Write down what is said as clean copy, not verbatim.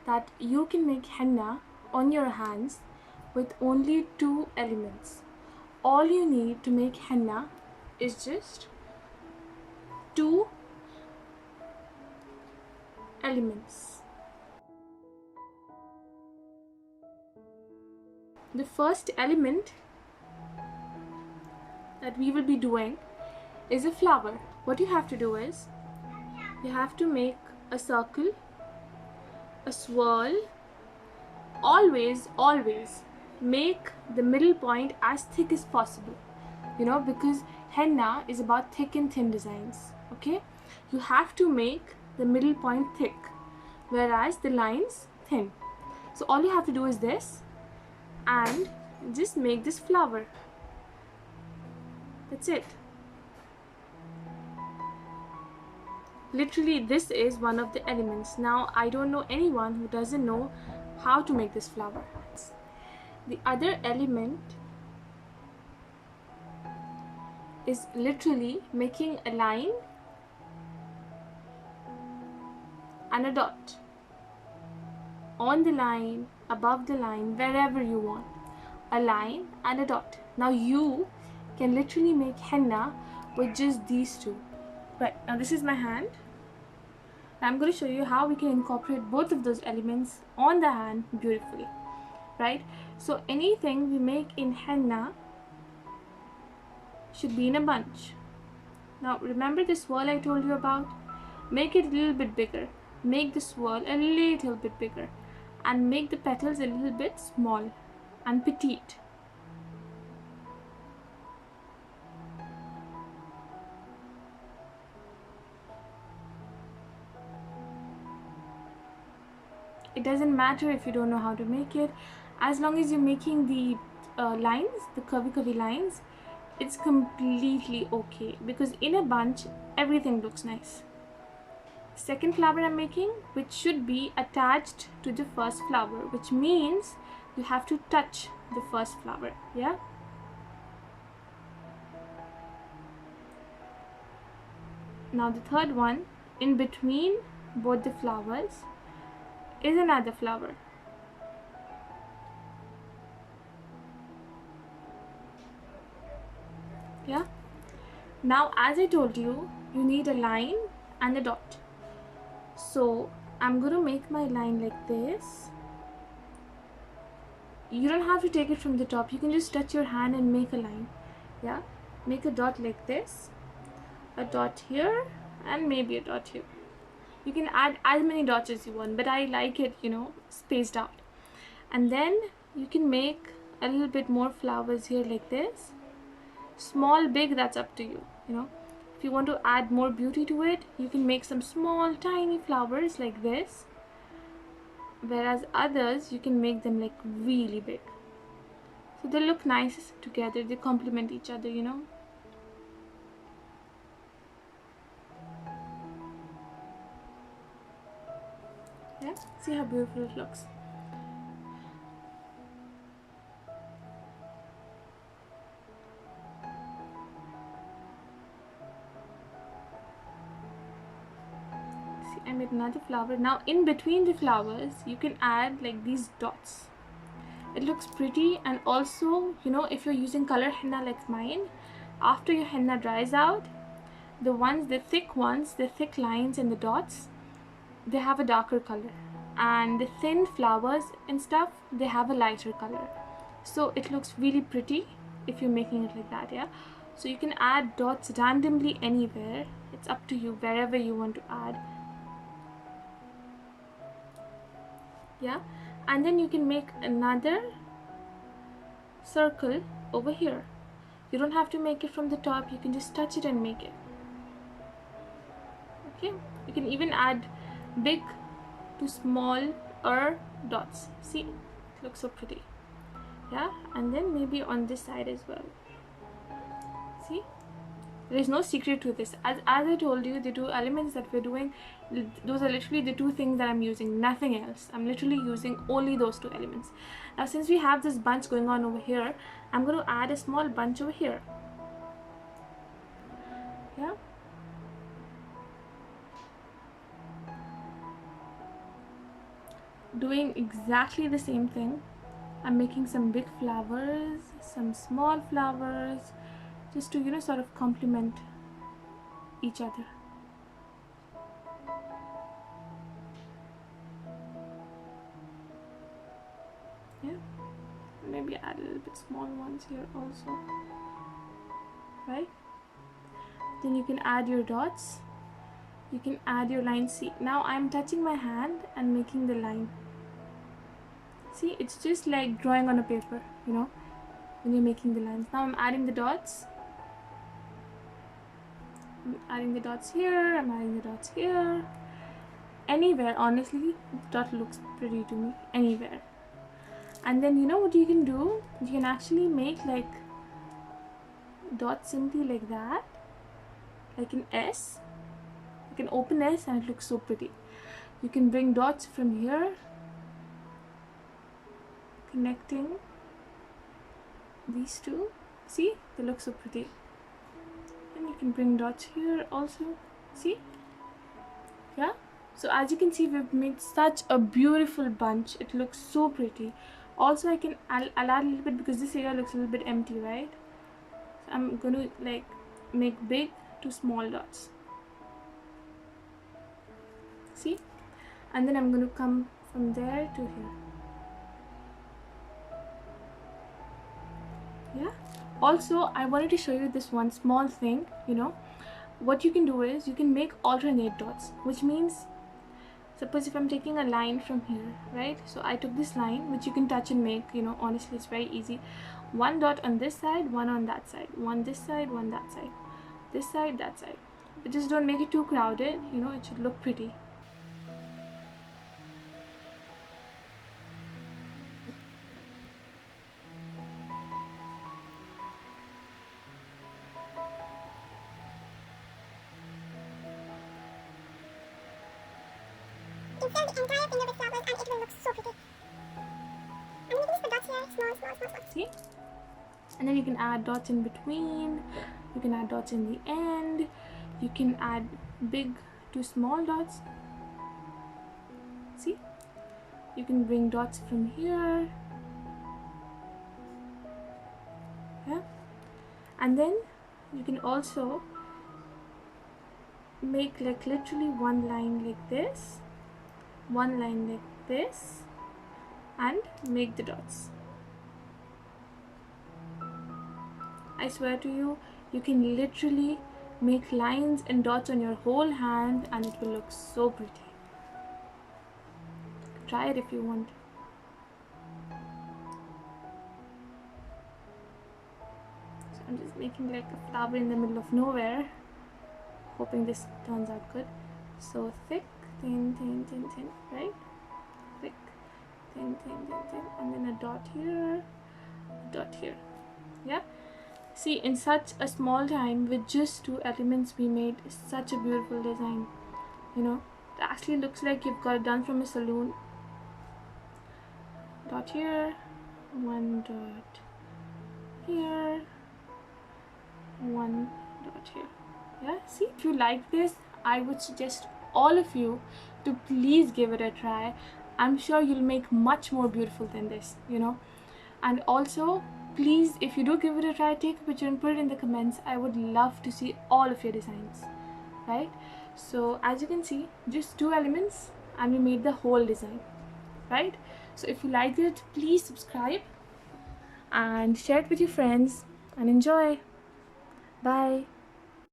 that you can make henna on your hands with only 2 elements. All you need to make henna is just 2 elements. The first element that we will be doing is a flower. What you have to do is, you have to make a circle, a swirl. Always make the middle point as thick as possible, because henna is about thick and thin designs. Okay, you have to make the middle point thick, whereas the lines thin. So all you have to do is this, and just make this flower. That's it. Literally, this is one of the elements. Now, I don't know anyone who doesn't know how to make this flower. The other element is literally making a line and a dot on the line, above the line, wherever you want. A line and a dot. Now you can literally make henna with just these two. Right, now this is my hand. I'm going to show you how we can incorporate both of those elements on the hand beautifully. Right, so anything we make in henna should be in a bunch. Now remember the swirl I told you about? Make it a little bit bigger. Make the swirl a little bit bigger, and make the petals a little bit small and petite. It doesn't matter if you don't know how to make it, as long as you're making the lines, the curvy lines, it's completely okay, because in a bunch everything looks nice. Second flower I'm making, which should be attached to the first flower, which means you have to touch the first flower. Yeah, now the third one, in between both the flowers, is another flower. Yeah, now as I told you, you need a line and a dot. So I'm going to make my line like this. You don't have to take it from the top, you can just touch your hand and make a line. Yeah, make a dot like this, a dot here, and maybe a dot here. You can add as many dots as you want, but I like it, spaced out. And then you can make a little bit more flowers here like this. Small, big, that's up to you. If you want to add more beauty to it, you can make some small, tiny flowers like this. Whereas others, you can make them like really big. So they look nice together, they complement each other, Yeah, see how beautiful it looks. See, I made another flower. Now in between the flowers, you can add like these dots. It looks pretty, and also, if you're using color henna like mine, after your henna dries out, the thick ones, the thick lines and the dots, they have a darker color, and the thin flowers and stuff, they have a lighter color. So it looks really pretty if you're making it like that. Yeah, so you can add dots randomly anywhere. It's up to you, wherever you want to add. Yeah, and then you can make another circle over here. You don't have to make it from the top, you can just touch it and make it. Okay, you can even add big to smaller dots. See, it looks so pretty. Yeah, and then maybe on this side as well. See, there is no secret to this. As I told you, the 2 elements that we're doing, those are literally the 2 things that I'm using, nothing else. I'm literally using only those 2 elements. Now since we have this bunch going on over here, I'm going to add a small bunch over here. Yeah, doing exactly the same thing. I'm making some big flowers, some small flowers, just to, you know, sort of complement each other. Yeah, maybe add a little bit small ones here also, right? Then you can add your dots, you can add your lines. See, now I'm touching my hand and making the line. See, it's just like drawing on a paper, you know, when you're making the lines. Now I'm adding the dots. I'm adding the dots here, I'm adding the dots here. Anywhere, honestly, the dot looks pretty to me, anywhere. And then you know what you can do? You can actually make like dots simply like that, like an S, like an open S, and it looks so pretty. You can bring dots from here, connecting these two. See, they look so pretty. And you can bring dots here also. See? Yeah? So as you can see, we've made such a beautiful bunch. It looks so pretty. Also, I'll add a little bit because this area looks a little bit empty, right? So I'm going to like make big to small dots. See? And then I'm going to come from there to here. Yeah? Also, I wanted to show you this one small thing, you know. What you can do is you can make alternate dots, which means, suppose if I'm taking a line from here, right? So I took this line, which you can touch and make, you know, honestly, it's very easy. One dot on this side, one on that side, one this side, one that side, this side, that side. But just don't make it too crowded, you know, it should look pretty. You fill the entire finger with flowers and it will look so pretty. I'm going to put dots here, small. See? And then you can add dots in between, you can add dots in the end, you can add big to small dots. See? You can bring dots from here. Yeah? And then you can also make like literally one line like this, one line like this, and make the dots. I swear to you, you can literally make lines and dots on your whole hand and it will look so pretty. Try it if you want. So I'm just making like a flower in the middle of nowhere, hoping this turns out good. So thick, thin, right? Thick, thin, and then a dot here, a dot here. Yeah? See, in such a small time, with just 2 elements, we made such a beautiful design. You know, it actually looks like you've got it done from a salon. Dot here, one dot here, one dot here. Yeah, see, if you like this, I would suggest all of you to please give it a try. I'm sure you'll make much more beautiful than this, you know. And also, please, if you do give it a try, take a picture and put it in the comments. I would love to see all of your designs, right? So as you can see, just 2 elements and we made the whole design, right? So if you liked it, please subscribe and share it with your friends and enjoy. Bye.